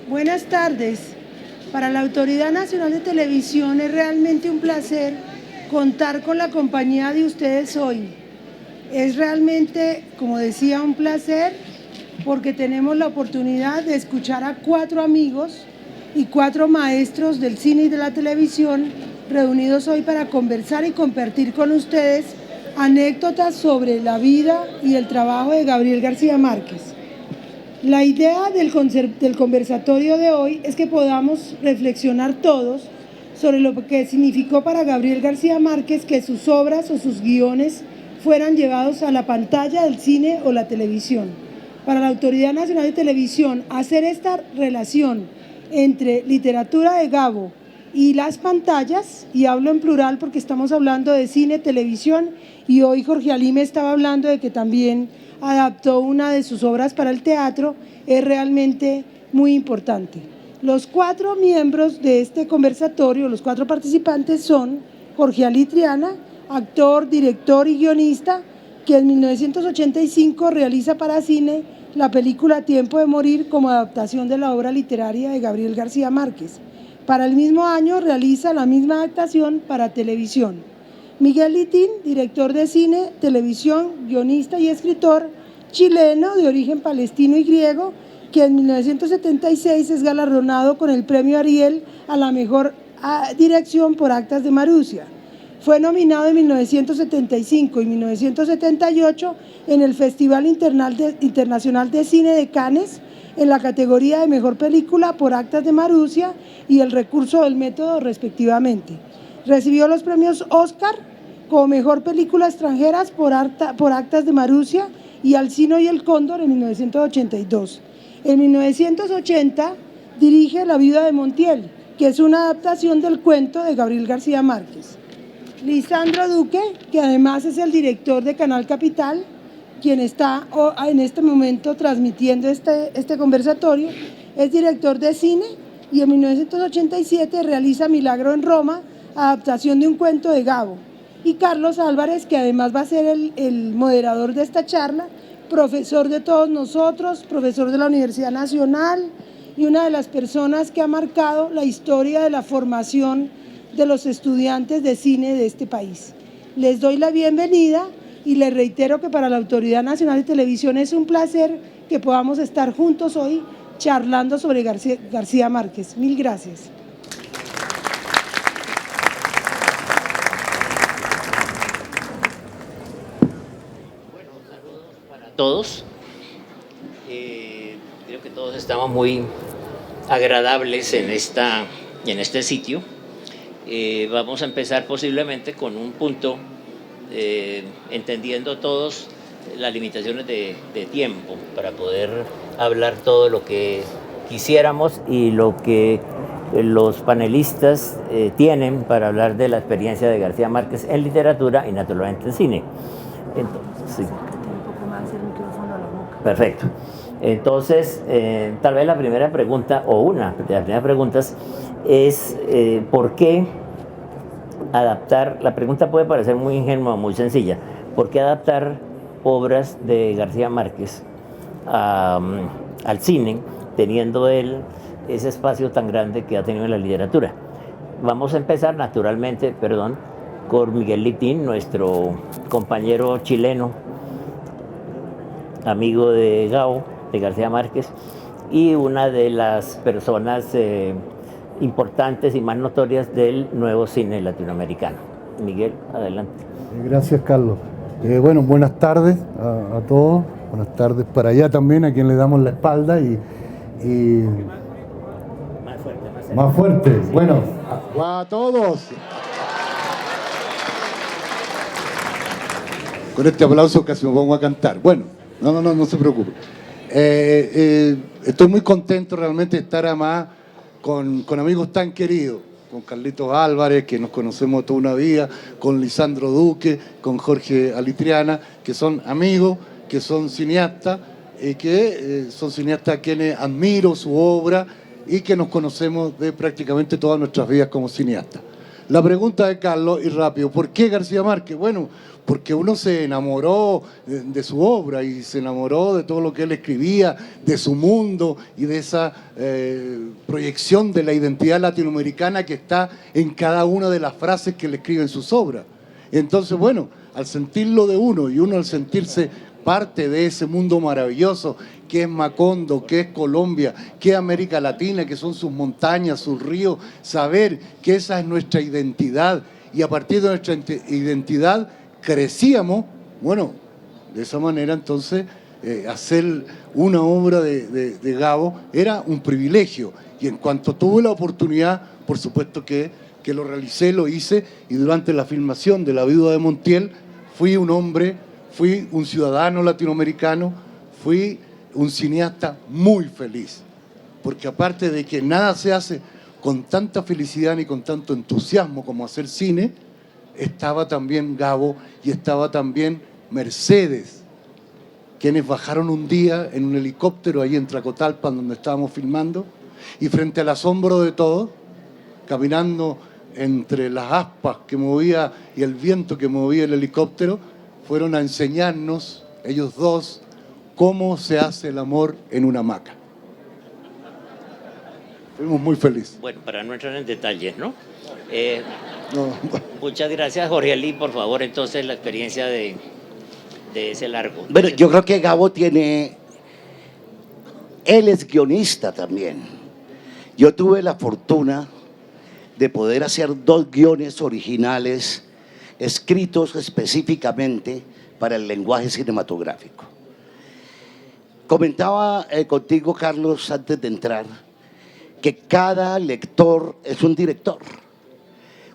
Buenas tardes. Para la Autoridad Nacional de Televisión es realmente un placer contar con la compañía de ustedes hoy. Es realmente, como decía, un placer porque tenemos la oportunidad de escuchar a 4 amigos y 4 maestros del cine y de la televisión reunidos hoy para conversar y compartir con ustedes anécdotas sobre la vida y el trabajo de Gabriel García Márquez. La idea del conversatorio de hoy es que podamos reflexionar todos sobre lo que significó para Gabriel García Márquez que sus obras o sus guiones fueran llevados a la pantalla del cine o la televisión. Para la Autoridad Nacional de Televisión, hacer esta relación entre literatura de Gabo y las pantallas, y hablo en plural porque estamos hablando de cine, televisión, y hoy Jorge Ali me estaba hablando de que también adaptó una de sus obras para el teatro, es realmente muy importante. Los 4 miembros de este conversatorio, los 4 participantes son Jorge Ali Triana, actor, director y guionista, que en 1985 realiza para cine la película Tiempo de morir como adaptación de la obra literaria de Gabriel García Márquez. Para el mismo año realiza la misma adaptación para televisión. Miguel Litín, director de cine, televisión, guionista y escritor chileno de origen palestino y griego, que en 1976 es galardonado con el premio Ariel a la mejor dirección por Actas de Marusia. Fue nominado en 1975 y 1978 en el Festival Internacional de Cine de Cannes en la categoría de Mejor Película por Actas de Marusia y El Recurso del Método, respectivamente. Recibió los premios Oscar como Mejor Película Extranjera por Actas de Marusia y Alcino y el Cóndor en 1982. En 1980 dirige La Viuda de Montiel, que es una adaptación del cuento de Gabriel García Márquez. Lisandro Duque, que además es el director de Canal Capital, quien está en este momento transmitiendo este conversatorio, es director de cine y en 1987 realiza Milagro en Roma, adaptación de un cuento de Gabo. Y Carlos Álvarez, que además va a ser el moderador de esta charla, profesor de todos nosotros, profesor de la Universidad Nacional y una de las personas que ha marcado la historia de la formación de los estudiantes de cine de este país. Les doy la bienvenida y les reitero que para la Autoridad Nacional de Televisión es un placer que podamos estar juntos hoy charlando sobre García Márquez. Mil gracias. Bueno, saludos para todos. Creo que todos estamos muy agradables en este sitio. Vamos a empezar posiblemente con un punto, entendiendo todos las limitaciones de tiempo para poder hablar todo lo que quisiéramos y lo que los panelistas tienen para hablar de la experiencia de García Márquez en literatura y naturalmente en cine. Entonces, sí. Perfecto. Entonces, tal vez la primera pregunta, o una de las primeras preguntas, es ¿por qué adaptar? La pregunta puede parecer muy ingenua, muy sencilla. ¿Por qué adaptar obras de García Márquez al cine, teniendo él ese espacio tan grande que ha tenido en la literatura? Vamos a empezar naturalmente, con Miguel Litín, nuestro compañero chileno, amigo de Gabo, de García Márquez, y una de las personas importantes y más notorias del nuevo cine latinoamericano. Miguel, adelante. Gracias, Carlos. Bueno, buenas tardes a todos. Buenas tardes para allá también, a quien le damos la espalda y Más fuerte, más cerca. más fuerte. Sí. Bueno, a todos. Con este aplauso casi me pongo a cantar. Bueno, no se preocupe. Estoy muy contento realmente de estar además con amigos tan queridos, con Carlitos Álvarez, que nos conocemos toda una vida, con Lisandro Duque, con Jorge Ali Triana, que son amigos, que son cineastas, son cineastas a quienes admiro su obra y que nos conocemos de prácticamente todas nuestras vidas como cineastas. La pregunta de Carlos, y rápido, ¿por qué García Márquez? Bueno, porque uno se enamoró de su obra y se enamoró de todo lo que él escribía, de su mundo y de esa proyección de la identidad latinoamericana que está en cada una de las frases que él escribe en sus obras. Entonces, bueno, al sentirlo de uno y uno al sentirse parte de ese mundo maravilloso que es Macondo, que es Colombia, que es América Latina, que son sus montañas, sus ríos, saber que esa es nuestra identidad y a partir de nuestra identidad crecíamos, bueno, de esa manera entonces hacer una obra de Gabo era un privilegio y en cuanto tuve la oportunidad, por supuesto que lo realicé, lo hice y durante la filmación de La Viuda de Montiel fui un hombre, fui un ciudadano latinoamericano, fui un cineasta muy feliz, porque aparte de que nada se hace con tanta felicidad ni con tanto entusiasmo como hacer cine, estaba también Gabo y estaba también Mercedes, quienes bajaron un día en un helicóptero ahí en Tracotalpan donde estábamos filmando y frente al asombro de todos, caminando entre las aspas que movía y el viento que movía el helicóptero, fueron a enseñarnos, ellos dos, cómo se hace el amor en una hamaca. Fuimos muy felices. Bueno, para no entrar en detalles, ¿no? No. Muchas gracias, Jorge Ali, por favor, entonces la experiencia de ese largo. Bueno, yo creo que Gabo tiene... Él es guionista también. Yo tuve la fortuna de poder hacer 2 guiones originales escritos específicamente para el lenguaje cinematográfico. Comentaba contigo, Carlos, antes de entrar, que cada lector es un director.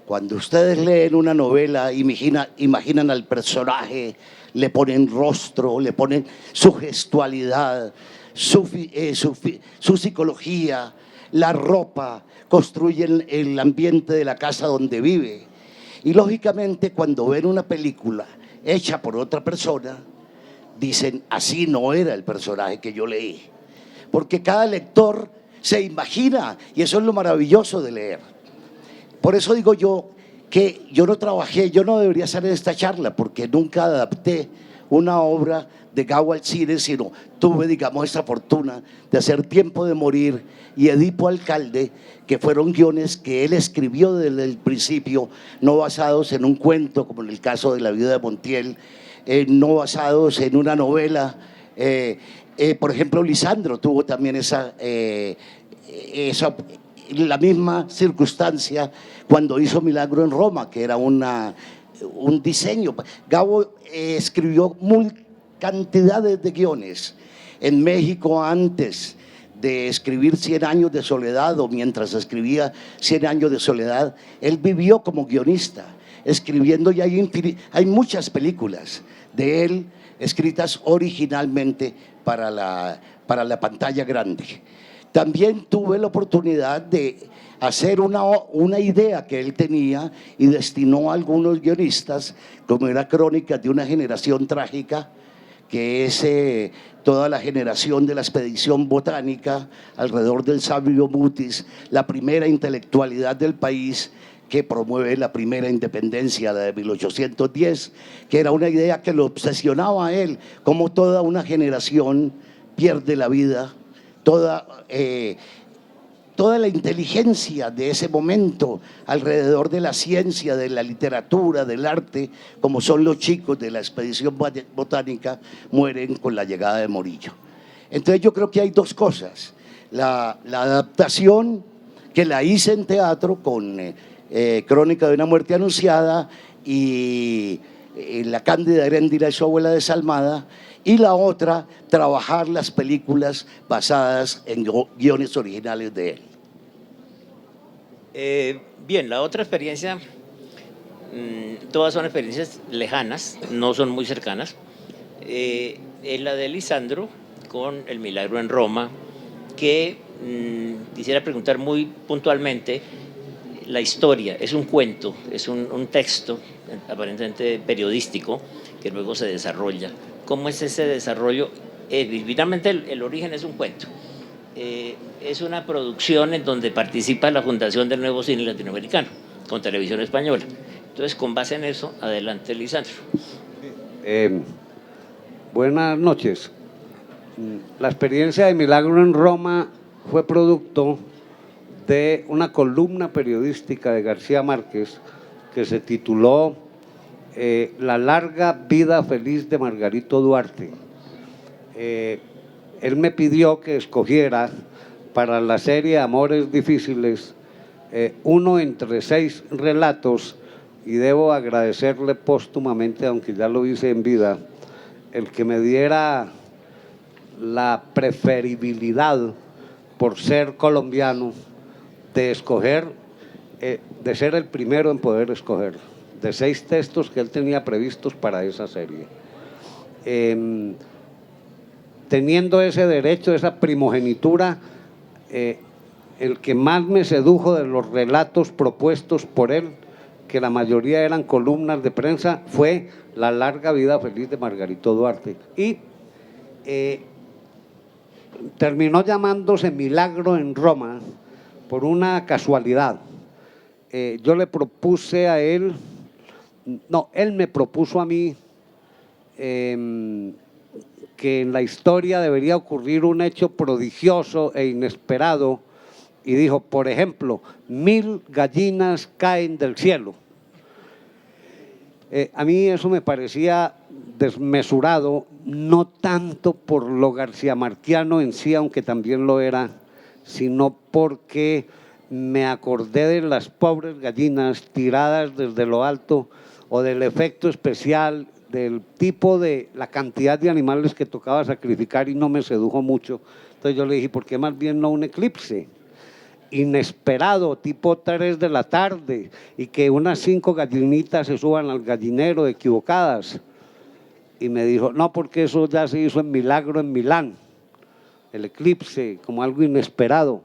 Cuando ustedes leen una novela, imaginan al personaje, le ponen rostro, le ponen su gestualidad, su psicología, la ropa, construyen el ambiente de la casa donde vive. Y lógicamente cuando ven una película hecha por otra persona, dicen, así no era el personaje que yo leí. Porque cada lector se imagina, y eso es lo maravilloso de leer. Por eso digo yo que yo no debería estar en esta charla, porque nunca adapté una obra de Gabo al cine, sino tuve, digamos, esa fortuna de hacer Tiempo de Morir y Edipo Alcalde, que fueron guiones que él escribió desde el principio, no basados en un cuento, como en el caso de La Viuda de Montiel, no basados en una novela. Por ejemplo, Lisandro tuvo también la misma circunstancia cuando hizo Milagro en Roma, que era un diseño. Gabo escribió cantidades de guiones. En México, antes de escribir 100 años de soledad, o mientras escribía 100 años de soledad, él vivió como guionista, escribiendo, y hay muchas películas de él escritas originalmente para la pantalla grande. También tuve la oportunidad de hacer una idea que él tenía y destinó a algunos guionistas, como era Crónicas de una generación trágica, que es toda la generación de la expedición botánica alrededor del sabio Mutis, la primera intelectualidad del país que promueve la primera independencia, la de 1810, que era una idea que lo obsesionaba a él, como toda una generación pierde la vida, toda la inteligencia de ese momento alrededor de la ciencia, de la literatura, del arte, como son los chicos de la expedición botánica, mueren con la llegada de Morillo. Entonces yo creo que hay 2 cosas: la adaptación, que la hice en teatro con Crónica de una muerte anunciada y La Cándida Heréndira y su abuela desalmada, y la otra, trabajar las películas basadas en guiones originales de él. Bien, la otra experiencia, todas son experiencias lejanas, no son muy cercanas, es la de Lisandro con El Milagro en Roma, que quisiera preguntar muy puntualmente. La historia es un cuento, es un texto aparentemente periodístico que luego se desarrolla. ¿Cómo es ese desarrollo? Finalmente el origen es un cuento. Es una producción en donde participa la Fundación del Nuevo Cine Latinoamericano, con Televisión Española. Entonces, con base en eso, adelante, Lisandro. Buenas noches. La experiencia de Milagro en Roma fue producto de una columna periodística de García Márquez que se tituló La larga vida feliz de Margarito Duarte. Él me pidió que escogiera para la serie Amores Difíciles uno entre 6 relatos, y debo agradecerle póstumamente, aunque ya lo hice en vida, el que me diera la preferibilidad por ser colombiano de escoger, de ser el primero en poder escoger, de 6 textos que él tenía previstos para esa serie. Teniendo ese derecho, esa primogenitura, el que más me sedujo de los relatos propuestos por él, que la mayoría eran columnas de prensa, fue La larga vida feliz de Margarito Duarte. Y terminó llamándose Milagro en Roma por una casualidad. Yo le propuse a él, no, él me propuso a mí que en la historia debería ocurrir un hecho prodigioso e inesperado, y dijo, por ejemplo, 1000 gallinas caen del cielo. A mí eso me parecía desmesurado, no tanto por lo garciamarquiano en sí, aunque también lo era, sino porque me acordé de las pobres gallinas tiradas desde lo alto, o del efecto especial, del tipo de la cantidad de animales que tocaba sacrificar, y no me sedujo mucho. Entonces yo le dije, ¿por qué más bien no un eclipse inesperado, tipo 3 de la tarde, y que unas 5 gallinitas se suban al gallinero equivocadas? Y me dijo, no, porque eso ya se hizo en Milagro en Milán, el eclipse, como algo inesperado.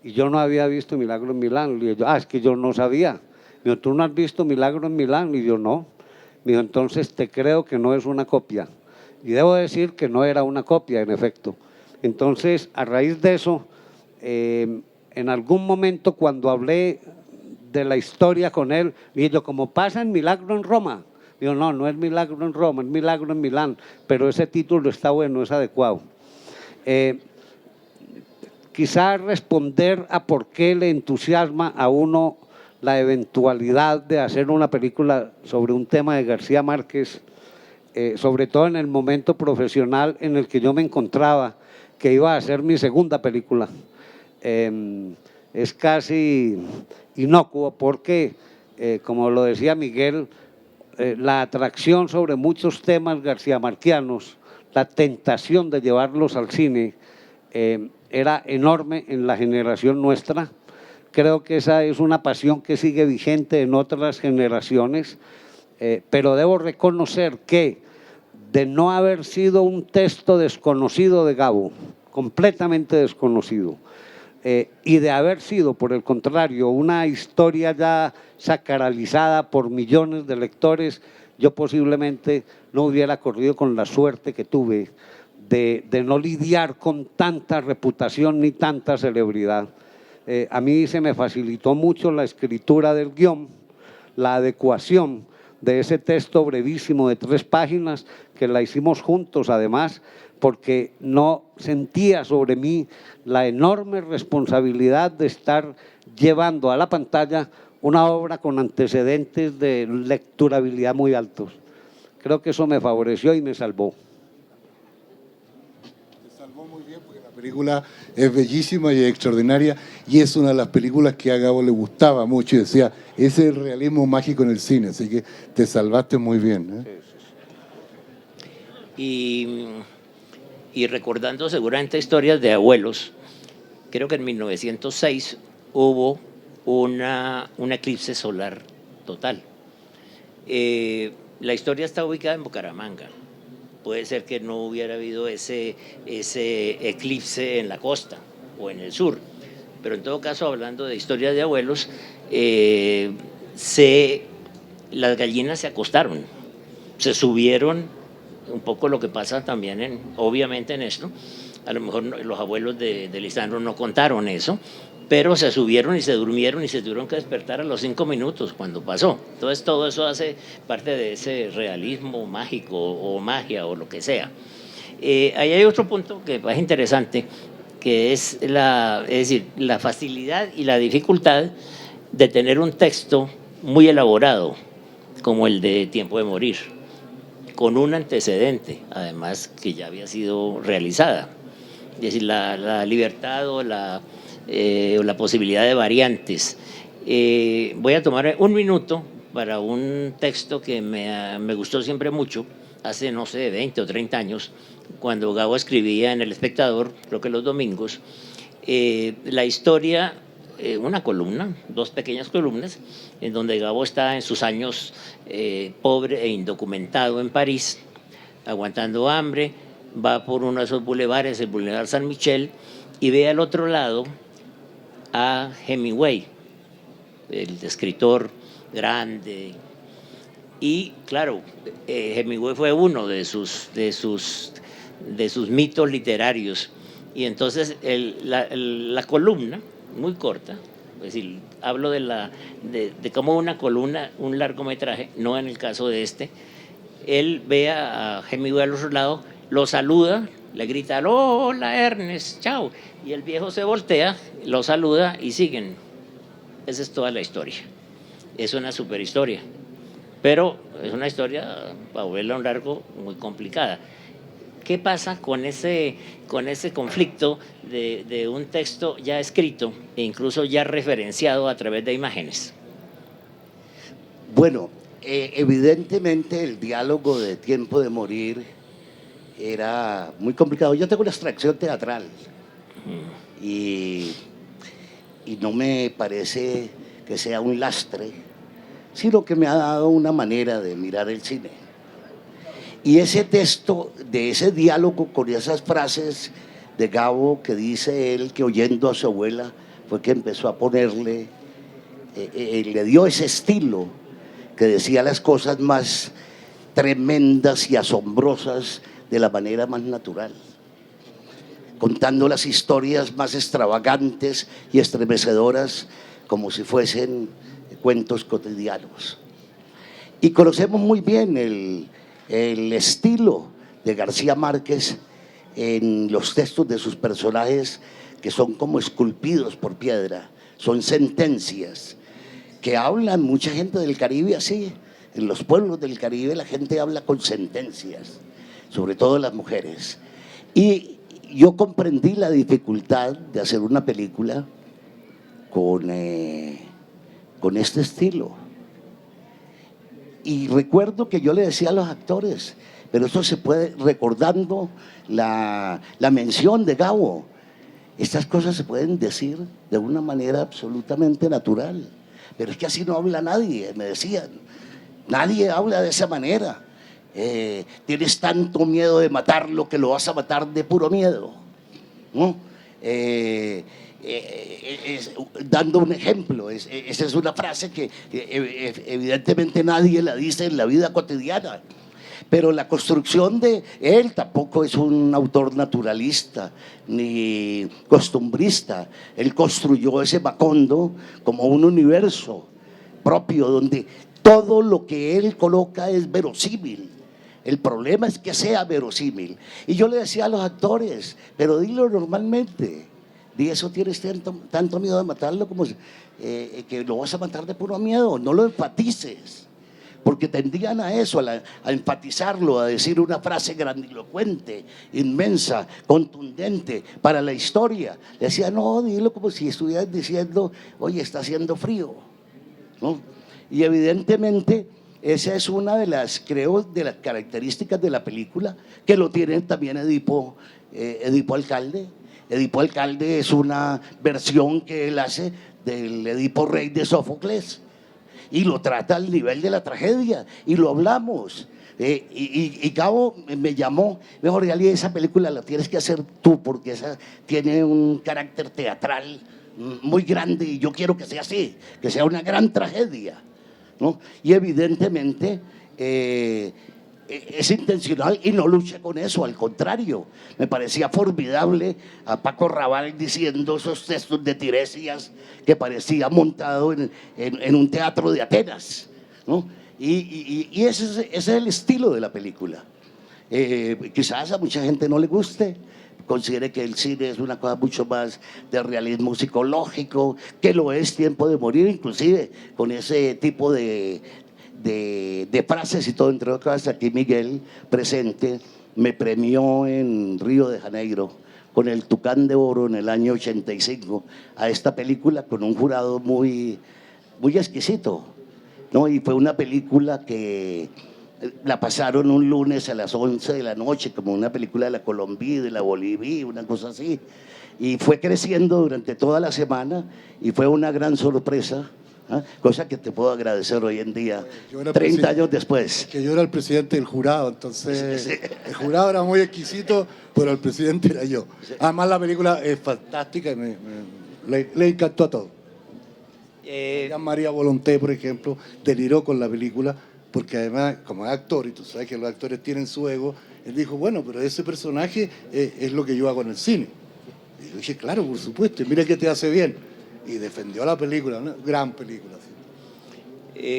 Y yo no había visto Milagro en Milán. Le dije, es que yo no sabía. Me dijo, ¿tú no has visto Milagro en Milán? Y yo, no. Me dijo, entonces te creo que no es una copia. Y debo decir que no era una copia, en efecto. Entonces, a raíz de eso, en algún momento cuando hablé de la historia con él, dije yo, como pasa en Milagro en Roma. Digo, no, no es Milagro en Roma, es Milagro en Milán, pero ese título está bueno, es adecuado. Quizá responder a por qué le entusiasma a uno la eventualidad de hacer una película sobre un tema de García Márquez, sobre todo en el momento profesional en el que yo me encontraba, que iba a ser mi segunda película. Es casi inocuo porque, como lo decía Miguel, la atracción sobre muchos temas garciamarquianos, la tentación de llevarlos al cine, era enorme en la generación nuestra. Creo que esa es una pasión que sigue vigente en otras generaciones, pero debo reconocer que de no haber sido un texto desconocido de Gabo, completamente desconocido, y de haber sido, por el contrario, una historia ya sacralizada por millones de lectores, yo posiblemente no hubiera corrido con la suerte que tuve de no lidiar con tanta reputación ni tanta celebridad. A mí se me facilitó mucho la escritura del guión, la adecuación de ese texto brevísimo de 3 páginas, que la hicimos juntos además, porque no sentía sobre mí la enorme responsabilidad de estar llevando a la pantalla una obra con antecedentes de lecturabilidad muy altos. Creo que eso me favoreció y me salvó. Me salvó muy bien porque la película es bellísima y extraordinaria, y es una de las películas que a Gabo le gustaba mucho y decía, ese es el realismo mágico en el cine, así que te salvaste muy bien, ¿eh? Y recordando seguramente historias de abuelos, creo que en 1906 hubo un eclipse solar total. La historia está ubicada en Bucaramanga. Puede ser que no hubiera habido ese eclipse en la costa o en el sur, pero en todo caso, hablando de historias de abuelos, las gallinas se acostaron, se subieron, un poco lo que pasa también obviamente en esto, a lo mejor los abuelos de Lisandro no contaron eso, pero se subieron y se durmieron y se tuvieron que despertar a los 5 minutos cuando pasó. Entonces todo eso hace parte de ese realismo mágico o magia o lo que sea. Ahí hay otro punto que es interesante, que es decir, la facilidad y la dificultad de tener un texto muy elaborado, como el de Tiempo de Morir, con un antecedente, además, que ya había sido realizada. Es decir, la libertad o la posibilidad de variantes. Voy a tomar un minuto para un texto que me gustó siempre mucho, hace, no sé, 20 o 30 años, cuando Gabo escribía en El Espectador, creo que los domingos, la historia, una columna, 2 pequeñas columnas, en donde Gabo está en sus años pobre e indocumentado en París, aguantando hambre, va por uno de esos bulevares, el Boulevard San Michel, y ve al otro lado a Hemingway, el escritor grande. Y claro, Hemingway fue uno de sus mitos literarios. Y entonces la columna, muy corta, es decir, hablo de cómo una columna, un largometraje, no en el caso de este, él ve a Hemingway al otro lado, lo saluda, le grita, hola Ernest, chao. Y el viejo se voltea, lo saluda y siguen. Esa es toda la historia. Es una super historia. Pero es una historia, para volverla a un largo, muy complicada. ¿Qué pasa con ese conflicto de un texto ya escrito e incluso ya referenciado a través de imágenes? Bueno, evidentemente el diálogo de Tiempo de Morir era muy complicado. Yo tengo una extracción teatral y no me parece que sea un lastre, sino que me ha dado una manera de mirar el cine. Y ese texto, de ese diálogo con esas frases de Gabo que dice él que oyendo a su abuela fue que empezó a ponerle, le dio ese estilo que decía las cosas más tremendas y asombrosas de la manera más natural, contando las historias más extravagantes y estremecedoras como si fuesen cuentos cotidianos. Y conocemos muy bien el estilo de García Márquez en los textos de sus personajes, que son como esculpidos por piedra, son sentencias que hablan mucha gente del Caribe así. En los pueblos del Caribe la gente habla con sentencias, sobre todo las mujeres. Y yo comprendí la dificultad de hacer una película con este estilo. Y recuerdo que yo le decía a los actores, pero esto se puede, recordando la mención de Gabo, estas cosas se pueden decir de una manera absolutamente natural, pero es que así no habla nadie, me decían, nadie habla de esa manera. Tienes tanto miedo de matarlo que lo vas a matar de puro miedo, ¿no? Dando un ejemplo, esa es una frase que evidentemente nadie la dice en la vida cotidiana, pero la construcción de él tampoco es un autor naturalista ni costumbrista. Él construyó ese Macondo como un universo propio donde todo lo que él coloca es verosímil. El problema es que sea verosímil. Y yo le decía a los actores, pero dilo normalmente. Di eso, tienes tanto miedo de matarlo como que lo vas a matar de puro miedo. No lo enfatices, porque tendían a eso, a enfatizarlo, a decir una frase grandilocuente, inmensa, contundente para la historia. Le decía, no, dilo como si estuvieras diciendo, oye, está haciendo frío, ¿no? Y evidentemente esa es una de las, creo, de las características de la película, que lo tiene también Edipo Alcalde. Edipo Alcalde es una versión que él hace del Edipo Rey de Sófocles y lo trata al nivel de la tragedia, y lo hablamos. Y Gabo me llamó, mejor, esa película la tienes que hacer tú, porque esa tiene un carácter teatral muy grande y yo quiero que sea así, que sea una gran tragedia, ¿no? Y evidentemente es intencional y no lucha con eso, al contrario. Me parecía formidable a Paco Rabanne diciendo esos textos de Tiresias que parecía montado en un teatro de Atenas, ¿no? Y ese es el estilo de la película. Quizás a mucha gente no le guste, considere que el cine es una cosa mucho más de realismo psicológico, que lo es Tiempo de Morir, inclusive con ese tipo de frases y todo, entre otras. Aquí Miguel, presente, me premió en Río de Janeiro con el Tucán de Oro en el año 85 a esta película, con un jurado muy exquisito, ¿no? Y fue una película que la pasaron un lunes a las 11 de la noche, como una película de la Colombia, de la Bolivia, una cosa así. Y fue creciendo durante toda la semana y fue una gran sorpresa, ¿eh? Cosa que te puedo agradecer hoy en día, 30 años después. Que yo era el presidente del jurado, entonces sí. El jurado era muy exquisito, pero el presidente era yo. Sí. Además la película es fantástica y le encantó a todos. María Volonté, por ejemplo, deliró con la película, porque además, como es actor, y tú sabes que los actores tienen su ego, él dijo, bueno, pero ese personaje es lo que yo hago en el cine. Y yo dije, claro, por supuesto, y mira que te hace bien. Y defendió la película, una gran película.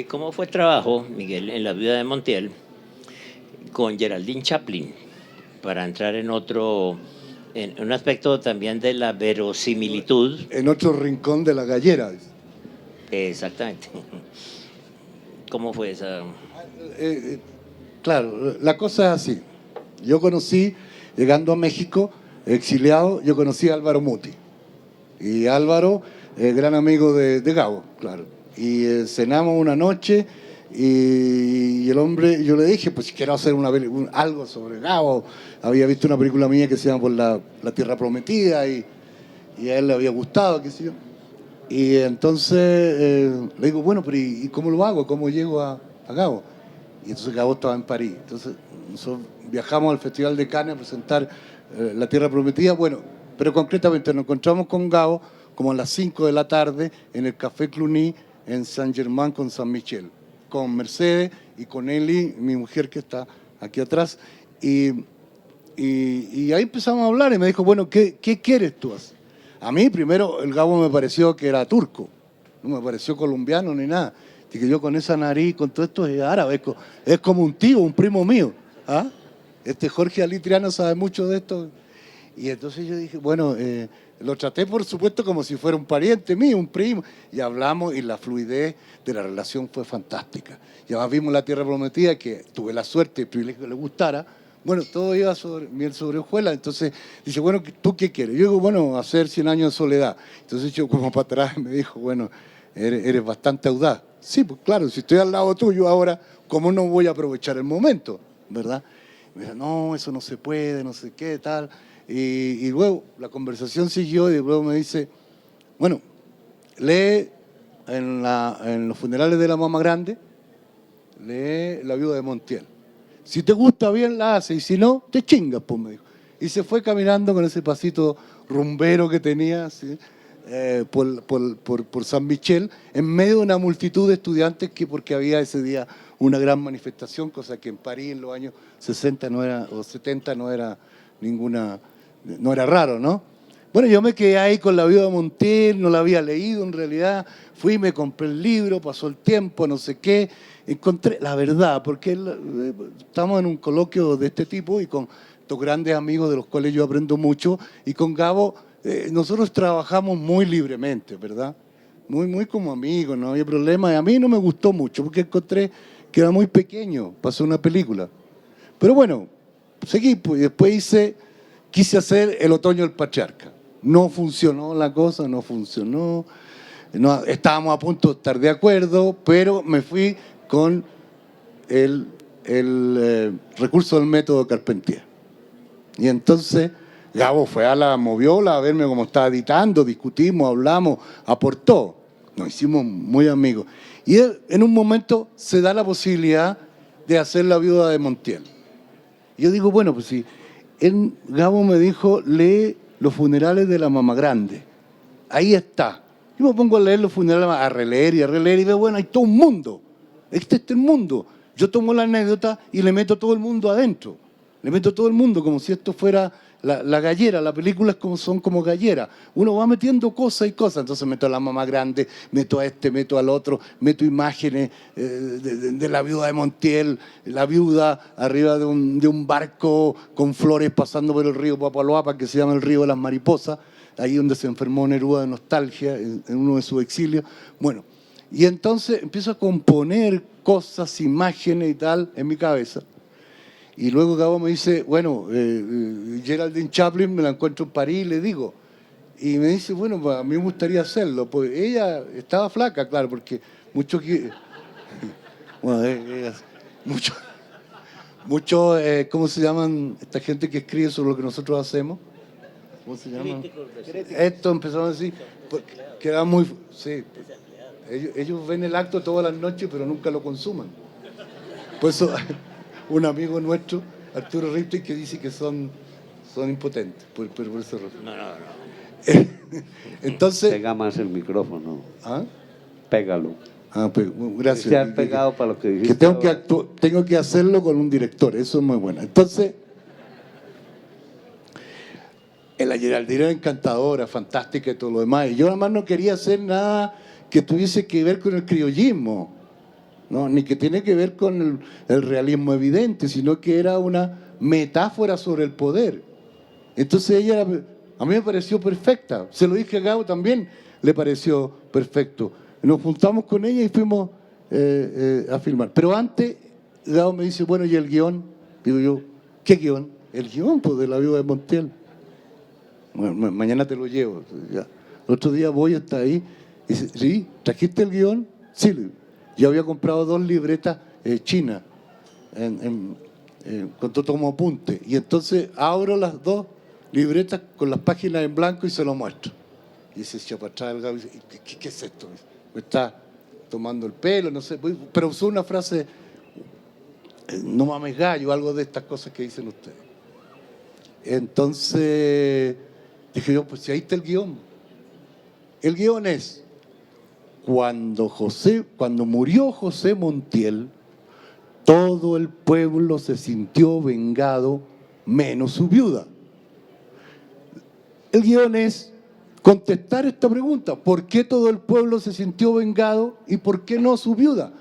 ¿Cómo fue el trabajo, Miguel, en La Viuda de Montiel con Geraldine Chaplin, para entrar en un aspecto también de la verosimilitud? En otro rincón de la gallera. Exactamente. ¿Cómo fue esa? Claro, la cosa es así. Yo conocí, llegando a México, exiliado, yo conocí a Álvaro Muti. Y Álvaro, gran amigo de Gabo, claro. Y cenamos una noche y el hombre, yo le dije, pues quiero hacer algo sobre Gabo. Había visto una película mía que se llama Por la Tierra Prometida y a él le había gustado, qué sé yo. Y entonces le digo, bueno, pero ¿y cómo lo hago? ¿Cómo llego a Gabo? Y entonces Gabo estaba en París. Entonces nosotros viajamos al Festival de Cannes a presentar La Tierra Prometida. Bueno, pero concretamente nos encontramos con Gabo como a las 5 de la tarde en el Café Cluny en Saint-Germain con San Michel, con Mercedes y con Eli, mi mujer que está aquí atrás. Y ahí empezamos a hablar y me dijo, bueno, ¿qué quieres tú hacer? A mí primero el Gabo me pareció que era turco, no me pareció colombiano ni nada. Y que yo con esa nariz, con todo esto es árabe, es como un tío, un primo mío. ¿Ah? Jorge Alitriano sabe mucho de esto. Y entonces yo dije, bueno, lo traté por supuesto como si fuera un pariente mío, un primo. Y hablamos y la fluidez de la relación fue fantástica. Y además vimos La Tierra Prometida, que tuve la suerte y el privilegio que le gustara. Bueno, todo iba miel sobre hojuelas. Entonces dice, bueno, ¿tú qué quieres? Yo digo, bueno, hacer 100 años de soledad. Entonces yo como para atrás me dijo, bueno, eres bastante audaz. Sí, pues claro, si estoy al lado tuyo ahora, ¿cómo no voy a aprovechar el momento? ¿Verdad? Me dijo, no, eso no se puede, no sé qué, tal. Y luego la conversación siguió y luego me dice, bueno, lee en los funerales de la mamá grande, lee La Viuda de Montiel. Si te gusta bien la hace y si no, te chingas, pues me dijo. Y se fue caminando con ese pasito rumbero que tenía, ¿sí? por San Michel, en medio de una multitud de estudiantes porque había ese día una gran manifestación, cosa que en París en los años 60 o 70 no era raro, ¿no? Bueno, yo me quedé ahí con La Viuda de Montiel, no la había leído en realidad, fui, me compré el libro, pasó el tiempo, no sé qué, encontré la verdad, porque estamos en un coloquio de este tipo y con estos grandes amigos de los cuales yo aprendo mucho, y con Gabo nosotros trabajamos muy libremente, ¿verdad? Muy como amigos, no había problema. Y a mí no me gustó mucho porque encontré que era muy pequeño para hacer una película. Pero bueno, seguí, pues, y después quise hacer El Otoño del Patriarca. No funcionó la cosa, no funcionó. No, estábamos a punto de estar de acuerdo, pero me fui con el recurso del método Carpentier. Y entonces Gabo fue a la Moviola a verme cómo estaba editando, discutimos, hablamos, aportó. Nos hicimos muy amigos. Y él, en un momento se da la posibilidad de hacer La Viuda de Montiel. Y yo digo, bueno, pues si Gabo me dijo, lee Los funerales de la mamá grande. Ahí está. Yo me pongo a leer Los funerales, a releer y veo, bueno, hay todo un mundo. Este es el mundo. Yo tomo la anécdota y le meto todo el mundo adentro. Le meto todo el mundo como si esto fuera la gallera. La película son como gallera. Uno va metiendo cosas y cosas. Entonces meto a la mamá grande, meto a este, meto al otro, meto imágenes de la viuda de Montiel, la viuda arriba de un barco con flores pasando por el río Papaloapa, que se llama el río de las mariposas, ahí donde se enfermó Neruda de nostalgia en uno de sus exilios. Bueno, y entonces empiezo a componer cosas, imágenes y tal en mi cabeza. Y luego Gabo me dice, bueno, Geraldine Chaplin me la encuentro en París, le digo. Y me dice, bueno, pues a mí me gustaría hacerlo. Pues ella estaba flaca, claro, porque muchos bueno, ¿cómo se llaman esta gente que escribe sobre lo que nosotros hacemos? ¿Cómo se llaman? Esto empezamos a decir, que era muy... Sí, ellos ven el acto todas las noches, pero nunca lo consuman. Por eso... un amigo nuestro, Arturo Ripstein, que dice que son impotentes por ese razón. No. Entonces... Pega más el micrófono. ¿Ah? Pégalo. Gracias. Se han pegado para lo que dijiste. Que tengo que hacerlo con un director, eso es muy bueno. Entonces, la Geraldine era encantadora, fantástica y todo lo demás. Y yo además no quería hacer nada que tuviese que ver con el criollismo. No, ni que tiene que ver con el realismo evidente, sino que era una metáfora sobre el poder. Entonces ella, a mí me pareció perfecta. Se lo dije a Gabo también, le pareció perfecto. Nos juntamos con ella y fuimos a filmar. Pero antes, Gabo me dice, bueno, ¿y el guión? Digo yo, ¿qué guión? El guión, pues, de la viuda de Montiel. Bueno, mañana te lo llevo. Ya. El otro día voy hasta ahí y dice, ¿sí? ¿Trajiste el guión? Sí. Yo había comprado 2 libretas chinas cuando tomo apunte. Y entonces abro las 2 libretas con las páginas en blanco y se lo muestro. Y se echa para atrás el Gabo y dice, ¿qué es esto? Me está tomando el pelo, no sé. Pero usó una frase, no mames gallo, algo de estas cosas que dicen ustedes. Entonces dije yo, pues si ahí está el guión. El guión es... Cuando murió José Montiel, todo el pueblo se sintió vengado, menos su viuda. El guión es contestar esta pregunta: ¿por qué todo el pueblo se sintió vengado y por qué no su viuda?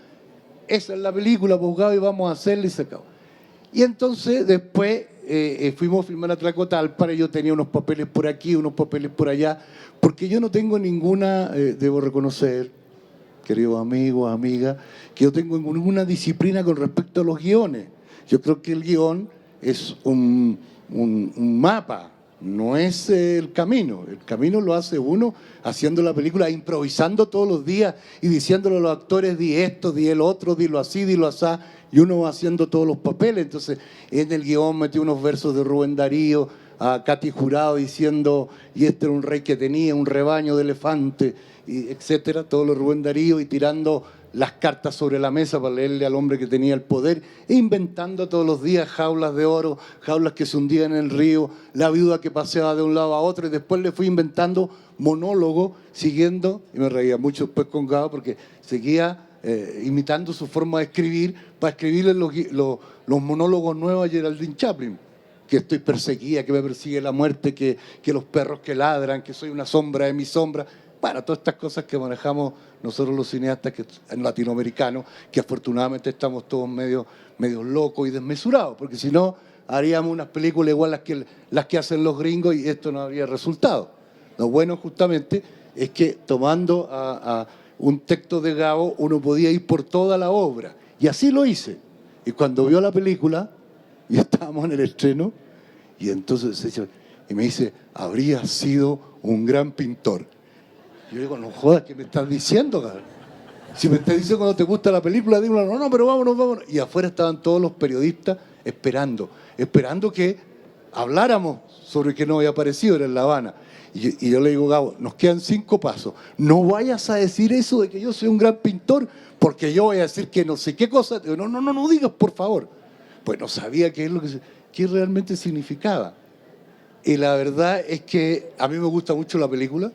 Esa es la película, abogado, y vamos a hacerla y se acabó. Y entonces después fuimos a filmar a Tlacotalpa, y yo tenía unos papeles por aquí, unos papeles por allá, porque yo no tengo ninguna, debo reconocer, queridos amigos, amigas, que yo tengo ninguna disciplina con respecto a los guiones. Yo creo que el guión es un mapa, no es el camino. El camino lo hace uno haciendo la película, improvisando todos los días y diciéndole a los actores, di esto, di el otro, dilo así, dilo asá, y uno va haciendo todos los papeles. Entonces, en el guión metí unos versos de Rubén Darío, a Katy Jurado diciendo, y este era un rey que tenía un rebaño de elefantes, y etcétera, todo lo Rubén Darío, y tirando las cartas sobre la mesa para leerle al hombre que tenía el poder, e inventando todos los días jaulas de oro, jaulas que se hundían en el río, la viuda que paseaba de un lado a otro, y después le fui inventando monólogo, siguiendo, y me reía mucho después con Gabo, porque seguía imitando su forma de escribir, para escribirle los monólogos nuevos a Geraldine Chaplin, que estoy perseguida, que me persigue la muerte, que los perros que ladran, que soy una sombra de mi sombra. Bueno, todas estas cosas que manejamos nosotros los cineastas latinoamericanos, que afortunadamente estamos todos medio locos y desmesurados, porque si no haríamos unas películas igual las que hacen los gringos y esto no habría resultado. Lo bueno justamente es que tomando a un texto de Gabo uno podía ir por toda la obra, y así lo hice. Y cuando vio la película, y estábamos en el estreno, y entonces y me dice, habría sido un gran pintor. Yo digo, no jodas, ¿qué me estás diciendo, cabrón? Si me estás diciendo cuando te gusta la película, digo, no, pero vámonos. Y afuera estaban todos los periodistas esperando que habláramos sobre que no había aparecido, era en La Habana. Y yo le digo, Gabo, nos quedan 5 pasos. No vayas a decir eso de que yo soy un gran pintor, porque yo voy a decir que no sé qué cosa. No digas, por favor. Pues no sabía qué es lo que realmente significaba. Y la verdad es que a mí me gusta mucho la película.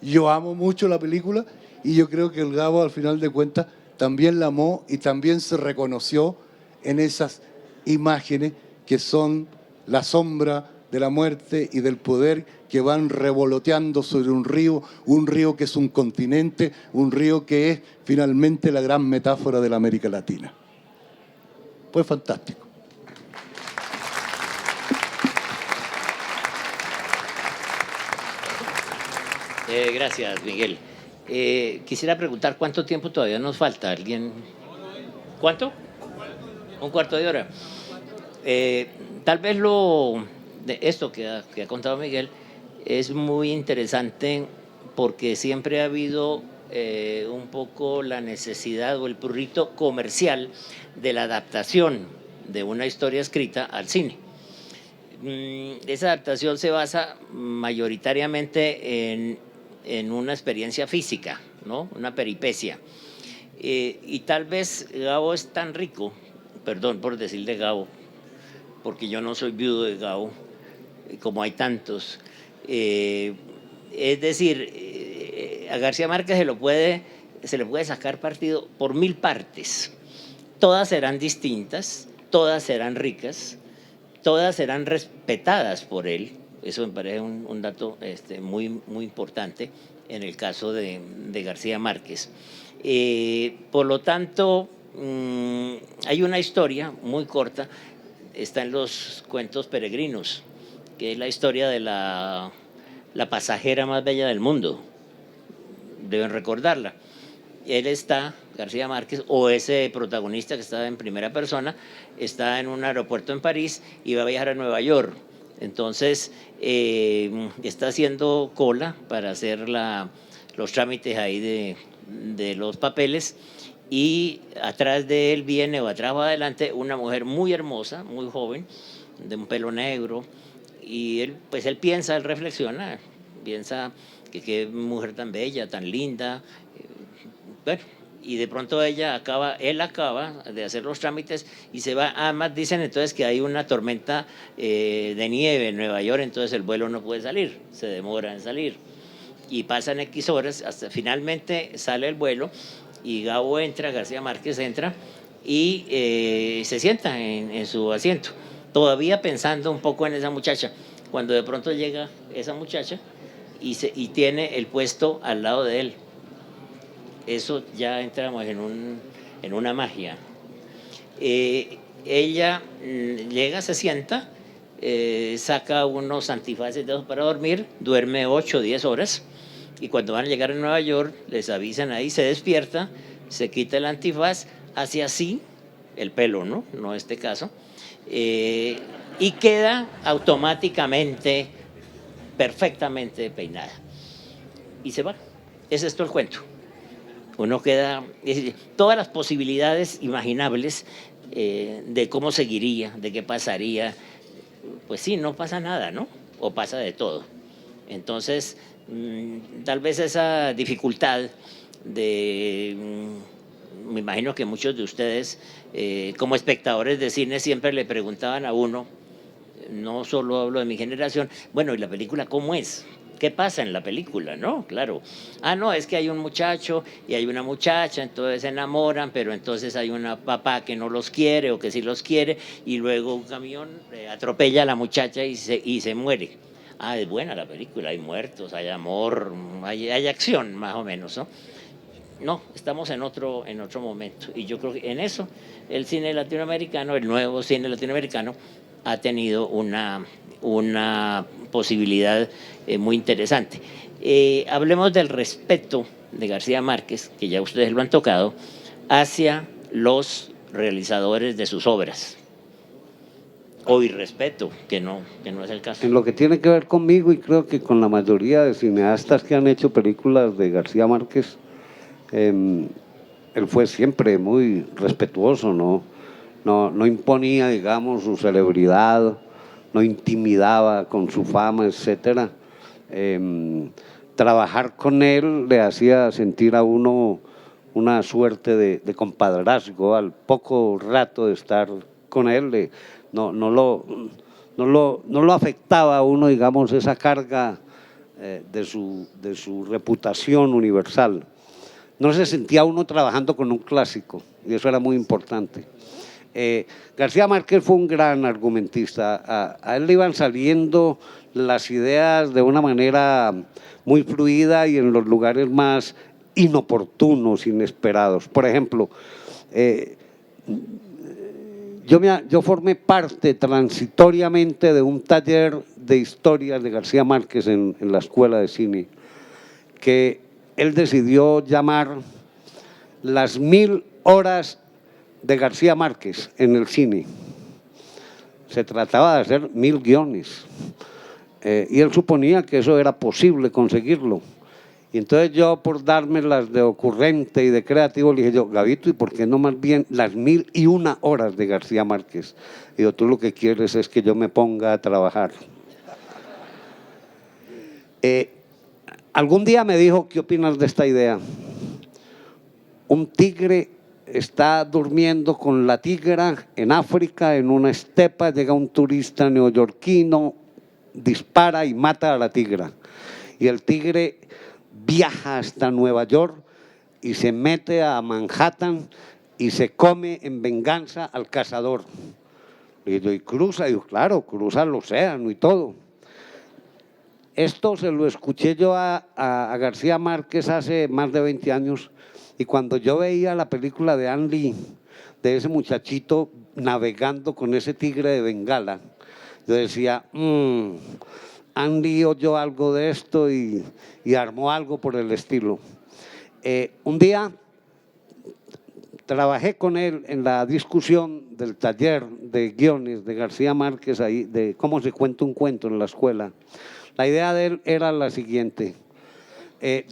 Yo amo mucho la película y yo creo que el Gabo, al final de cuentas, también la amó y también se reconoció en esas imágenes que son la sombra de la muerte y del poder que van revoloteando sobre un río que es un continente, un río que es finalmente la gran metáfora de la América Latina. Fue fantástico. Gracias, Miguel. Quisiera preguntar cuánto tiempo todavía nos falta. ¿Alguien? ¿Cuánto? Un cuarto de hora. Tal vez de esto que ha contado Miguel es muy interesante porque siempre ha habido un poco la necesidad o el prurito comercial de la adaptación de una historia escrita al cine. Esa adaptación se basa mayoritariamente en una experiencia física, ¿no? Una peripecia. Y tal vez Gabo es tan rico, perdón por decirle Gabo, porque yo no soy viudo de Gabo, como hay tantos. Es decir, a García Márquez se le puede sacar partido por 1000 partes. Todas serán distintas, todas serán ricas, todas serán respetadas por él. Eso me parece un dato muy, muy importante en el caso de García Márquez. Por lo tanto, hay una historia muy corta, está en los cuentos peregrinos, que es la historia de la pasajera más bella del mundo. Deben recordarla. Él está, García Márquez, o ese protagonista que está en primera persona, está en un aeropuerto en París y va a viajar a Nueva York. Entonces, está haciendo cola para hacer los trámites ahí de los papeles y atrás de él viene, o atrás o adelante, una mujer muy hermosa, muy joven, de un pelo negro, y él piensa, él reflexiona, piensa que qué mujer tan bella, tan linda. Bueno, y de pronto él acaba de hacer los trámites y se va. Además dicen entonces que hay una tormenta de nieve en Nueva York, entonces el vuelo no puede salir, se demora en salir. Y pasan X horas, hasta finalmente sale el vuelo y Gabo entra, García Márquez entra y se sienta en su asiento, todavía pensando un poco en esa muchacha, cuando de pronto llega esa muchacha y tiene el puesto al lado de él. Eso ya entramos en una magia. Ella llega, se sienta, saca unos antifaces de esos para dormir, duerme 8 o 10 horas y cuando van a llegar a Nueva York les avisan ahí, se despierta, se quita el antifaz, hace así, el pelo, no este caso, y queda automáticamente, perfectamente peinada. Y se va. Es esto el cuento. Uno queda, todas las posibilidades imaginables de cómo seguiría, de qué pasaría, pues sí, no pasa nada, ¿no? O pasa de todo. Entonces, tal vez esa dificultad me imagino que muchos de ustedes, como espectadores de cine, siempre le preguntaban a uno, no solo hablo de mi generación, bueno, ¿y la película cómo es? ¿Qué pasa en la película? ¿No? Claro. No, es que hay un muchacho y hay una muchacha, entonces se enamoran, pero entonces hay un papá que no los quiere o que sí los quiere y luego un camión atropella a la muchacha y se muere. Es buena la película, hay muertos, hay amor, hay acción más o menos, ¿no? No, estamos en otro momento y yo creo que en eso el cine latinoamericano, el nuevo cine latinoamericano ha tenido una posibilidad muy interesante. Hablemos del respeto de García Márquez, que ya ustedes lo han tocado, hacia los realizadores de sus obras. O irrespeto, que no es el caso. En lo que tiene que ver conmigo y creo que con la mayoría de cineastas que han hecho películas de García Márquez, él fue siempre muy respetuoso, no imponía, digamos, su celebridad, no intimidaba con su fama, etcétera. Trabajar con él le hacía sentir a uno una suerte de compadrazgo. Al poco rato de estar con él, no lo afectaba a uno, digamos, esa carga de su reputación universal. no se sentía uno trabajando con un clásico, y eso era muy importante. García Márquez fue un gran argumentista, a él le iban saliendo las ideas de una manera muy fluida y en los lugares más inoportunos, inesperados. Por ejemplo, yo formé parte transitoriamente de un taller de historias de García Márquez en la Escuela de Cine, que él decidió llamar las 1000 horas de García Márquez en el cine. Se trataba de hacer 1000 guiones, y él suponía que eso era posible conseguirlo. Y entonces yo, por dármelas de ocurrente y de creativo, le dije yo, Gabito, ¿y por qué no más bien las 1001 horas de García Márquez? Y yo, tú lo que quieres es que yo me ponga a trabajar. Algún día me dijo, ¿qué opinas de esta idea? Un tigre está durmiendo con la tigra en África, en una estepa, llega un turista neoyorquino, dispara y mata a la tigra. Y el tigre viaja hasta Nueva York y se mete a Manhattan y se come en venganza al cazador. Y cruza, y claro, cruza el océano y todo. Esto se lo escuché yo a García Márquez hace más de 20 años, y cuando yo veía la película de Ang Lee, de ese muchachito navegando con ese tigre de Bengala, yo decía, Ang Lee oyó algo de esto y armó algo por el estilo. Un día trabajé con él en la discusión del taller de guiones de García Márquez, ahí, de cómo se cuenta un cuento en la escuela. La idea de él era la siguiente: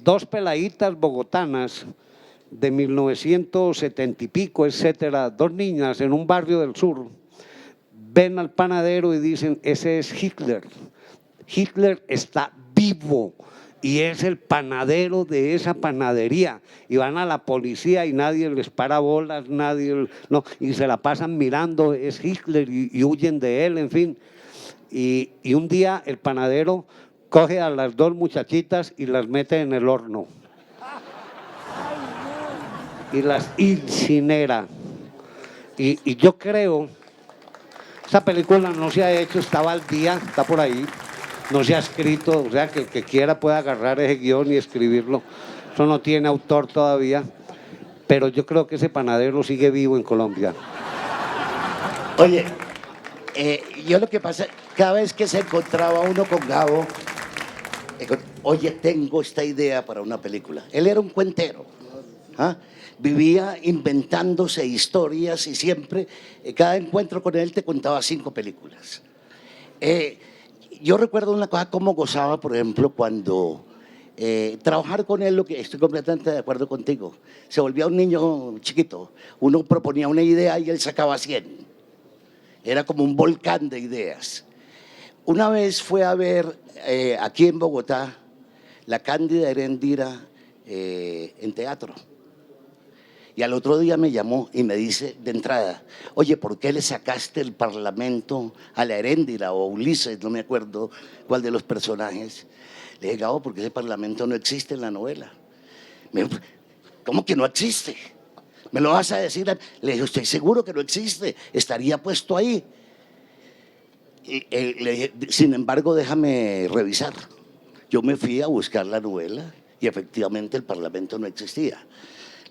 dos peladitas bogotanas de 1970 y pico, etcétera, dos niñas en un barrio del sur, ven al panadero y dicen, ese es Hitler. Hitler está vivo y es el panadero de esa panadería. Y van a la policía y nadie les para bolas, y se la pasan mirando, es Hitler, y huyen de él, en fin. Y un día el panadero coge a las dos muchachitas y las mete en el horno y las incinera. Y yo creo, esa película no se ha hecho, estaba al día, está por ahí, no se ha escrito, o sea, que el que quiera puede agarrar ese guión y escribirlo. Eso no tiene autor todavía, pero yo creo que ese panadero sigue vivo en Colombia. Oye, yo lo que pasa, cada vez que se encontraba uno con Gabo, oye, tengo esta idea para una película. Él era un cuentero, ¿ah? Vivía inventándose historias y siempre, cada encuentro con él te contaba 5 películas. Yo recuerdo una cosa, cómo gozaba, por ejemplo, cuando trabajar con él, lo que estoy completamente de acuerdo contigo, se volvía un niño chiquito, uno proponía una idea y él sacaba 100, era como un volcán de ideas. Una vez fue a ver aquí en Bogotá la Cándida Heréndira en teatro. Y al otro día me llamó y me dice de entrada, oye, ¿por qué le sacaste el Parlamento a la Heréndira o a Ulises? No me acuerdo cuál de los personajes. Le dije, Gabo, porque ese Parlamento no existe en la novela. Me dijo, ¿cómo que no existe? ¿Me lo vas a decir? Le dije, estoy seguro que no existe, estaría puesto ahí. Y le dije, sin embargo, déjame revisar. Yo me fui a buscar la novela y efectivamente el Parlamento no existía.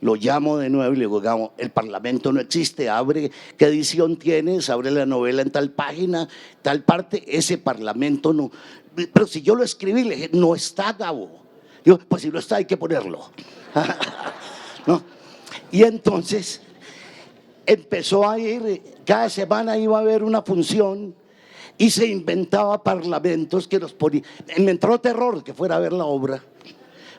Lo llamo de nuevo y le digo, Gabo, el Parlamento no existe, abre, ¿qué edición tienes? Abre la novela en tal página, tal parte, ese Parlamento no. Pero si yo lo escribí, le dije, no está, Gabo. Digo, pues si no está, hay que ponerlo. ¿No? Y entonces empezó a ir, cada semana iba a haber una función y se inventaba parlamentos que nos ponían. Me entró terror que fuera a ver la obra,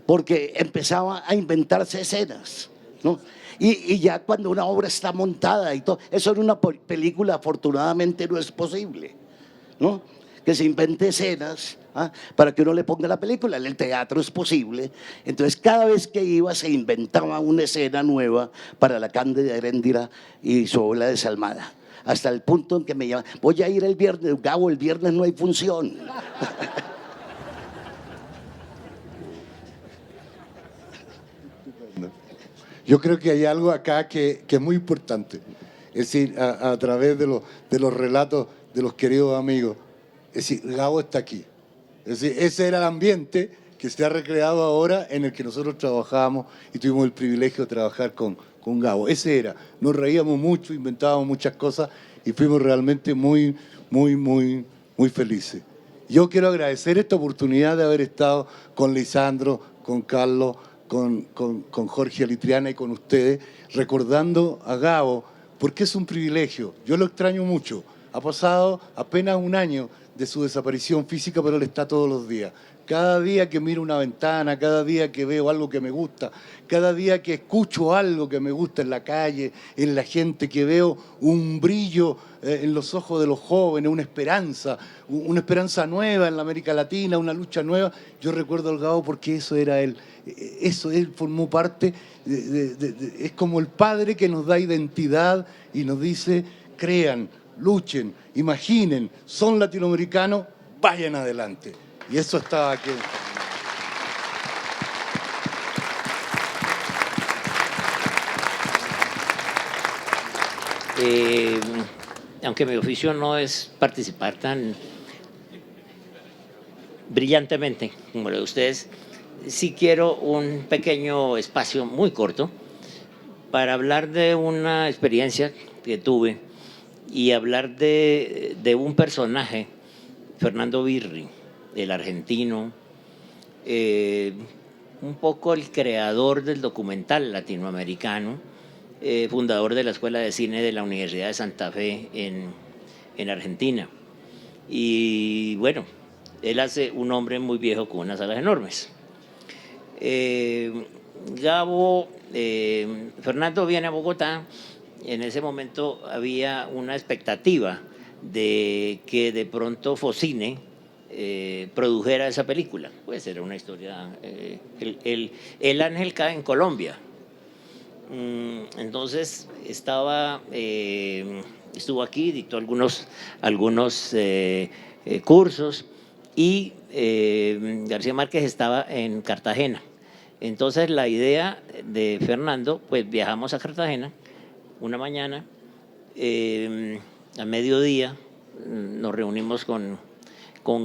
porque empezaba a inventarse escenas, ¿no? Y ya cuando una obra está montada y todo, eso en una película afortunadamente no es posible, ¿no? Que se invente escenas para que uno le ponga la película. En el teatro es posible. Entonces cada vez que iba se inventaba una escena nueva para la Cándida Heréndira y su obra desalmada. Hasta el punto en que me llaman, voy a ir el viernes, Gabo, el viernes no hay función. yo creo que hay algo acá que es muy importante. Es decir, a través de los relatos de los queridos amigos, es decir, Gabo está aquí. Es decir, ese era el ambiente que se ha recreado ahora en el que nosotros trabajábamos y tuvimos el privilegio de trabajar con Gabo. Ese era. Nos reíamos mucho, inventábamos muchas cosas y fuimos realmente muy felices. Yo quiero agradecer esta oportunidad de haber estado con Lisandro, con Carlos, con Jorge Alitriana y con ustedes, recordando a Gabo, porque es un privilegio. Yo lo extraño mucho. Ha pasado apenas un año de su desaparición física, pero él está todos los días. Cada día que miro una ventana, cada día que veo algo que me gusta, cada día que escucho algo que me gusta en la calle, en la gente, que veo un brillo en los ojos de los jóvenes, una esperanza nueva en la América Latina, una lucha nueva, yo recuerdo al Gabo porque eso era él. Eso, él formó parte, es como el padre que nos da identidad y nos dice, crean, luchen, imaginen, son latinoamericanos, vayan adelante. Y eso estaba aquí. Aunque mi oficio no es participar tan brillantemente como lo de ustedes, sí quiero un pequeño espacio muy corto para hablar de una experiencia que tuve y hablar de un personaje, Fernando Birri, el argentino, un poco el creador del documental latinoamericano, fundador de la Escuela de Cine de la Universidad de Santa Fe en Argentina. Y bueno, él hace un hombre muy viejo con unas alas enormes. Gabo, Fernando viene a Bogotá. En ese momento había una expectativa de que de pronto Focine produjera esa película. Pues era una historia, el ángel cae en Colombia. Entonces estuvo aquí, dictó algunos cursos y García Márquez estaba en Cartagena. Entonces la idea de Fernando, pues viajamos a Cartagena una mañana, a mediodía nos reunimos con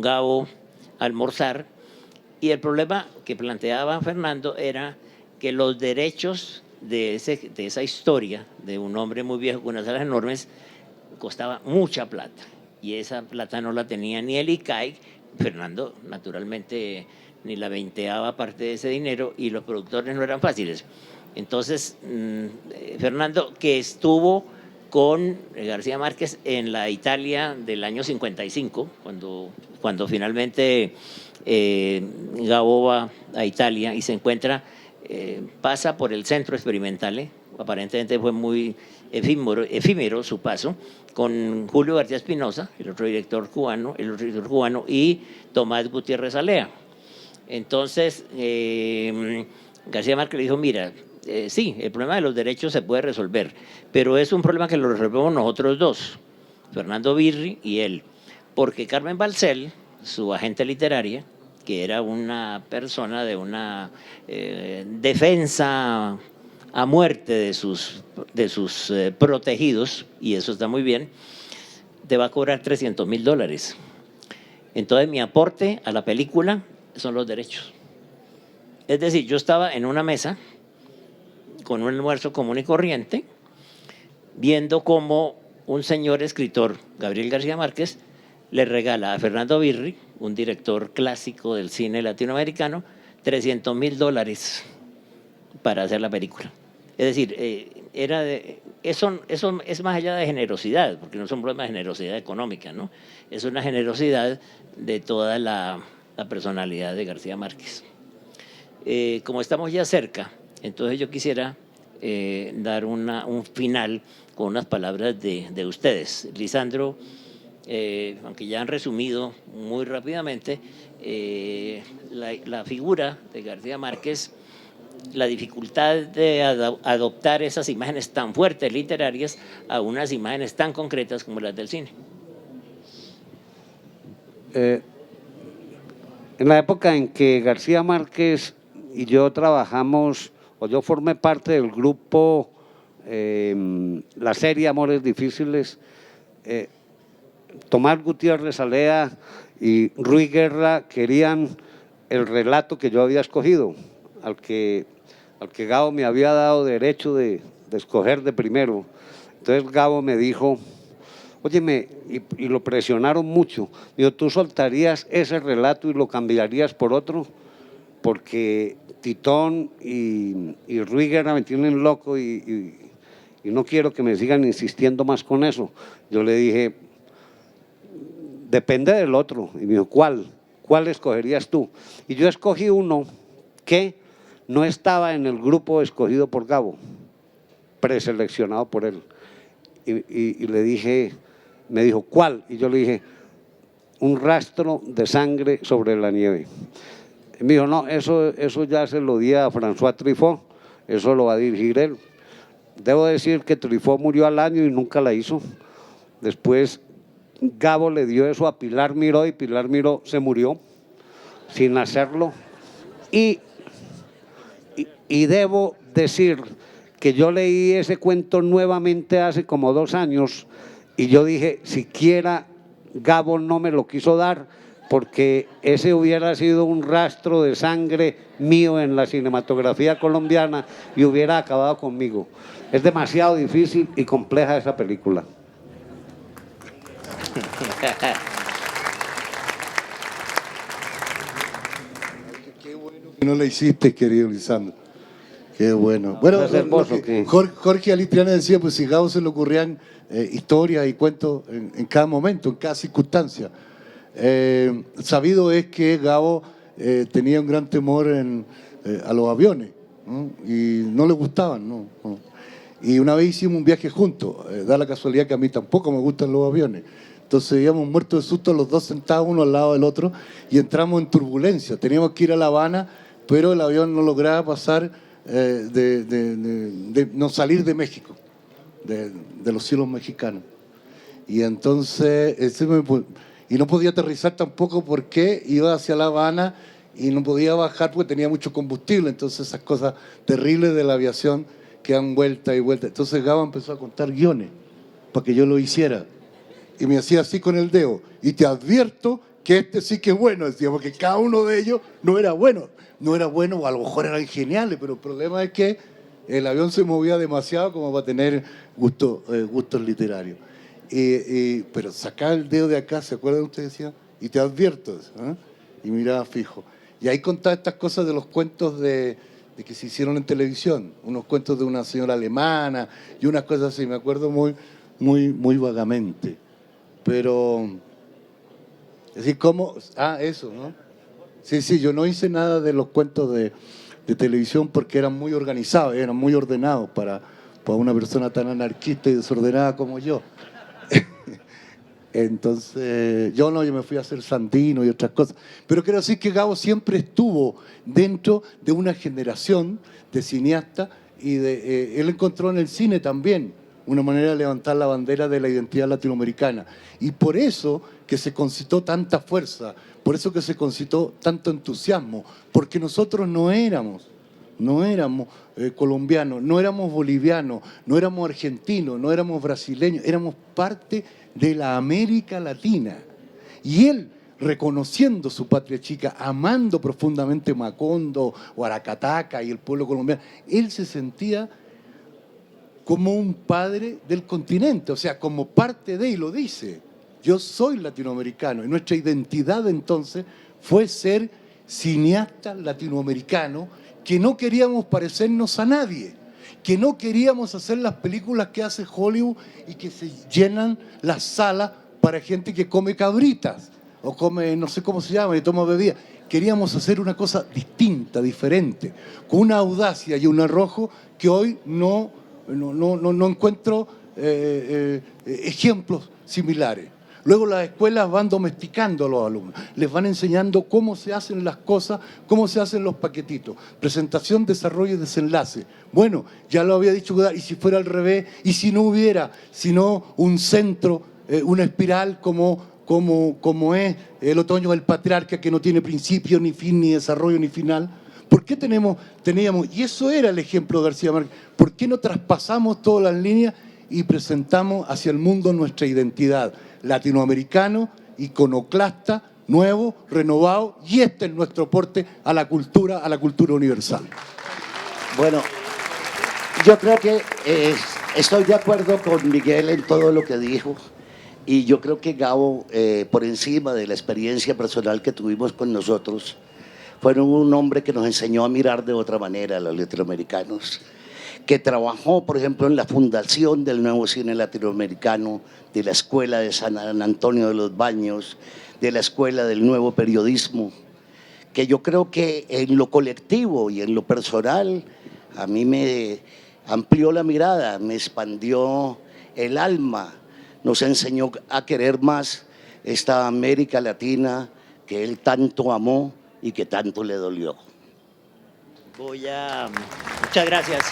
Gabo a almorzar y el problema que planteaba Fernando era que los derechos de esa historia de un hombre muy viejo con unas alas enormes costaba mucha plata y esa plata no la tenía ni el ICAI. Fernando naturalmente ni la veinteava parte de ese dinero y los productores no eran fáciles. Entonces Fernando, que estuvo con García Márquez en la Italia del año 55, cuando finalmente Gabo va a Italia y se encuentra, pasa por el centro experimental, aparentemente fue muy efímero su paso, con Julio García Espinosa, el otro director cubano, y Tomás Gutiérrez Alea. Entonces García Márquez le dijo, mira, sí, el problema de los derechos se puede resolver, pero es un problema que lo resolvemos nosotros dos, Fernando Birri y él, porque Carmen Balcel, su agente literaria, que era una persona de una defensa a muerte de sus protegidos, y eso está muy bien, te va a cobrar $300.000. Entonces mi aporte a la película son los derechos. Es decir, yo estaba en una mesa con un almuerzo común y corriente, viendo cómo un señor escritor, Gabriel García Márquez, le regala a Fernando Birri, un director clásico del cine latinoamericano, $300.000 para hacer la película. Es decir, eso es más allá de generosidad, porque no es un problema de generosidad económica, ¿no? Es una generosidad de toda la personalidad de García Márquez. Como estamos ya cerca, entonces yo quisiera dar un final con unas palabras de ustedes. Lisandro, aunque ya han resumido muy rápidamente, la figura de García Márquez, la dificultad de adoptar esas imágenes tan fuertes literarias a unas imágenes tan concretas como las del cine. En la época en que García Márquez y yo trabajamos o yo formé parte del grupo, la serie Amores Difíciles, Tomás Gutiérrez Alea y Rui Guerra querían el relato que yo había escogido, al que Gabo me había dado derecho de escoger de primero. Entonces Gabo me dijo, óyeme, y lo presionaron mucho, digo, ¿tú soltarías ese relato y lo cambiarías por otro? Porque Titón y Rui Guerra me tienen loco y no quiero que me sigan insistiendo más con eso. Yo le dije, depende del otro. Y me dijo, ¿cuál escogerías tú? Y yo escogí uno que no estaba en el grupo escogido por Gabo, preseleccionado por él. Y le dije, me dijo, ¿cuál? Y yo le dije, un rastro de sangre sobre la nieve. Y me dijo, no, eso ya se lo di a François Truffaut, eso lo va a dirigir él. Debo decir que Truffaut murió al año y nunca la hizo. Después Gabo le dio eso a Pilar Miró y Pilar Miró se murió sin hacerlo. Y debo decir que yo leí ese cuento nuevamente hace como 2 años y yo dije, siquiera Gabo no me lo quiso dar porque ese hubiera sido un rastro de sangre mío en la cinematografía colombiana y hubiera acabado conmigo. Es demasiado difícil y compleja esa película. Qué bueno que no la hiciste, querido Lisandro. Qué bueno. Bueno, ¿Es hermoso, Jorge Alitriana decía, pues si a Gabo se le ocurrían historias y cuentos en cada momento, en cada circunstancia. Sabido es que Gabo tenía un gran temor a los aviones, ¿no? Y no le gustaban, ¿no? Y una vez hicimos un viaje juntos, da la casualidad que a mí tampoco me gustan los aviones. Entonces íbamos muertos de susto los dos sentados uno al lado del otro y entramos en turbulencia. Teníamos que ir a La Habana, pero el avión no lograba pasar, no salir de México, de los cielos mexicanos. Y entonces, y no podía aterrizar tampoco porque iba hacia La Habana y no podía bajar porque tenía mucho combustible. Entonces esas cosas terribles de la aviación que dan vuelta y vuelta. Entonces Gabo empezó a contar guiones para que yo lo hiciera. Y me hacía así con el dedo. Y te advierto que este sí que es bueno, decía, porque cada uno de ellos no era bueno. No era bueno, o a lo mejor eran geniales, pero el problema es que el avión se movía demasiado como para tener gustos literarios. Pero sacaba el dedo de acá, ¿se acuerdan ustedes? Decían, y te advierto, ¿eh? Y miraba fijo. Y ahí contaba estas cosas de los cuentos de que se hicieron en televisión, unos cuentos de una señora alemana y unas cosas así, me acuerdo muy vagamente. Pero, es decir, ¿cómo? Eso, ¿no? Sí, yo no hice nada de los cuentos de televisión porque eran muy organizados, eran muy ordenados para una persona tan anarquista y desordenada como yo. Entonces, yo me fui a hacer Sandino y otras cosas. Pero quiero decir que Gabo siempre estuvo dentro de una generación de cineastas y él encontró en el cine también una manera de levantar la bandera de la identidad latinoamericana. Y por eso que se concitó tanta fuerza, por eso que se concitó tanto entusiasmo, porque nosotros no éramos colombianos, no éramos bolivianos, no éramos argentinos, no éramos brasileños, éramos parte de la América Latina. Y él, reconociendo su patria chica, amando profundamente Macondo o Aracataca y el pueblo colombiano, él se sentía como un padre del continente, o sea, como parte de, y lo dice, yo soy latinoamericano, y nuestra identidad entonces fue ser cineastas latinoamericanos que no queríamos parecernos a nadie, que no queríamos hacer las películas que hace Hollywood y que se llenan las salas para gente que come cabritas o come, no sé cómo se llama, y toma bebida. Queríamos hacer una cosa distinta, diferente, con una audacia y un arrojo que hoy no encuentro ejemplos similares. Luego las escuelas van domesticando a los alumnos, les van enseñando cómo se hacen las cosas, cómo se hacen los paquetitos. Presentación, desarrollo y desenlace. Bueno, ya lo había dicho, y si fuera al revés, y si no hubiera, sino un centro, una espiral como es El otoño del patriarca, que no tiene principio, ni fin, ni desarrollo, ni final. ¿Por qué teníamos, y eso era el ejemplo de García Márquez, por qué no traspasamos todas las líneas y presentamos hacia el mundo nuestra identidad latinoamericano, iconoclasta, nuevo, renovado, y este es nuestro aporte a la cultura universal? Bueno, yo creo que estoy de acuerdo con Miguel en todo lo que dijo, y yo creo que Gabo, por encima de la experiencia personal que tuvimos con nosotros, fueron un hombre que nos enseñó a mirar de otra manera a los latinoamericanos, que trabajó, por ejemplo, en la fundación del nuevo cine latinoamericano, de la Escuela de San Antonio de los Baños, de la Escuela del Nuevo Periodismo, que yo creo que en lo colectivo y en lo personal a mí me amplió la mirada, me expandió el alma, nos enseñó a querer más esta América Latina que él tanto amó y que tanto le dolió. Muchas gracias.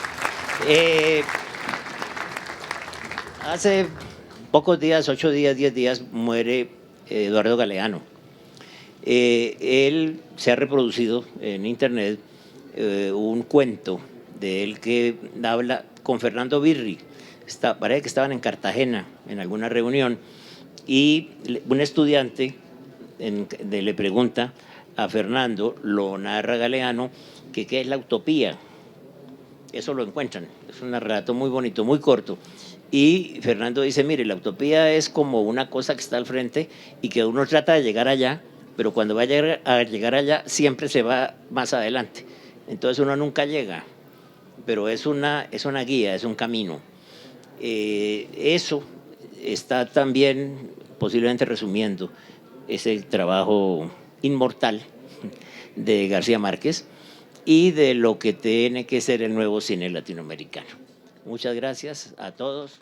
Hace pocos días, 8 días, 10 días, muere Eduardo Galeano. Él se ha reproducido en internet un cuento de él que habla con Fernando Birri. Parece que estaban en Cartagena en alguna reunión y un estudiante le pregunta a Fernando, lo narra Galeano, que qué es la utopía. Eso lo encuentran, es un relato muy bonito, muy corto. Y Fernando dice, mire, la utopía es como una cosa que está al frente y que uno trata de llegar allá, pero cuando va a llegar allá siempre se va más adelante. Entonces uno nunca llega, pero es una guía, es un camino. Eso está también posiblemente resumiendo ese trabajo inmortal de García Márquez y de lo que tiene que ser el nuevo cine latinoamericano. Muchas gracias a todos.